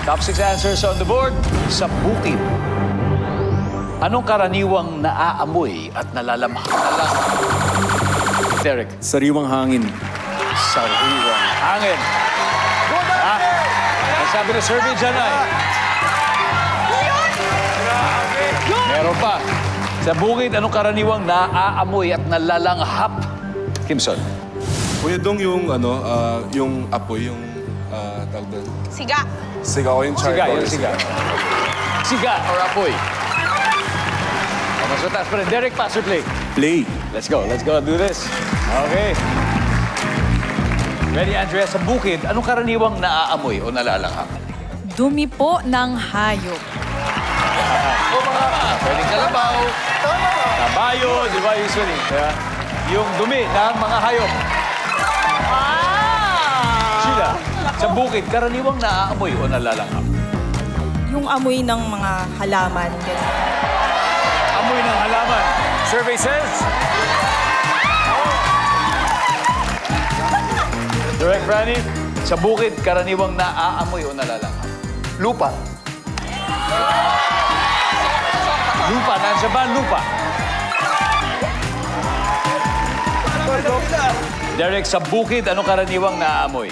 Top 6 answers on the board. Sa bukid. Anong karaniwang naaamoy at nalalamhang na lang? Derek. Sariwang hangin. Sariwang hangin. Ang sabi ng survey dyan ay... Meron pa. Sa bukid, anong karaniwang naaamoy at nalalanghap? Kimson. Kuya Dong, yung yung apoy, yung tawag doon. Siga. Siga ko yung Siga, charcoal. yung siga. Siga or apoy? Mas mataas pa rin. Derek, pass or play? Play. Let's go do this. Okay. Ready, Andrea? Sa bukid, anong karaniwang naaamoy o nalalanghap? Dumi po ng hayop. Pwedeng kalabaw, kabayo, di ba usually? Kaya, yung dumi ng mga hayop. Sheila, sa bukid, karaniwang naaamoy o nalalanghap? Yung amoy ng mga halaman. Ganun. Amoy ng halaman. Survey says... Direct Franny, sa bukid, karaniwang naaamoy o nalalanghap? Lupa. Lupa, nandiyan ba ang lupa? Derek, sa bukid, anong karaniwang naaamoy?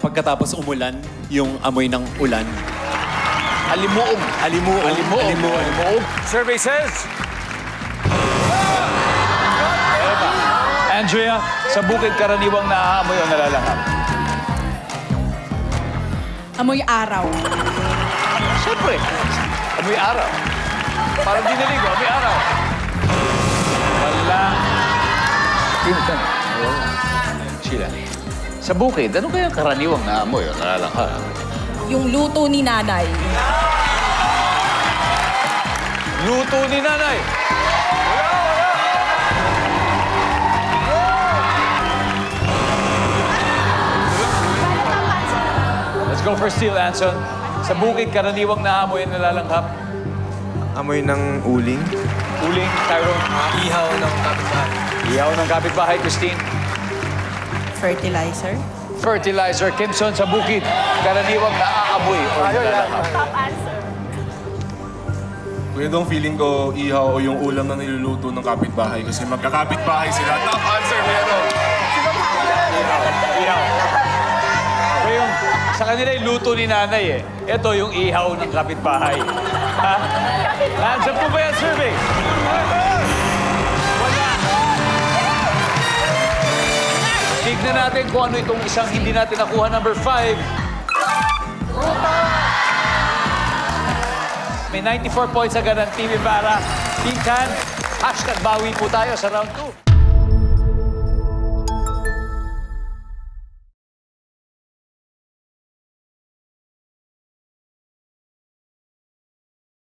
Pagkatapos umulan, yung amoy ng ulan. Alimuog. Alimuog. Alimuog. Survey says... Andrea, sa bukid, karaniwang naaamoy o nalalanghap? Amoy araw. Siyempre. Amoy araw. Parang di naligo, amoy araw. Wala. Pintan. Sheila. Sa bukid, ano kaya karaniwang naamoy o nalalanghap? Yung luto ni nanay. Luto ni nanay. Let's go for Steel, Anson. Sa bukid, karaniwang naamoy at nalalanghap. Amoy ng uling. Uling, Tyrone. Ihaw ng kapitbahay. Ihaw ng kapitbahay, Christine. Fertilizer. Fertilizer, Kimson. Sa bukid, karaniwang naaamoy o nalalanghap. Kuya Dong, feeling ko ihaw o yung ulam na niluluto ng kapitbahay kasi magkakapitbahay sila. Top answer, Kuya Dong. Ihaw. Pero yung, sa kanila yung luto ni nanay eh. Ito yung ihaw ng kapitbahay. Ha? Nandiyan po ba yan, survey? Wala. Tignan natin kung ano itong isang hindi natin nakuha, number 5. May 94 points agad ang TV para Pinkan. Hashtag bawi po tayo sa round 2.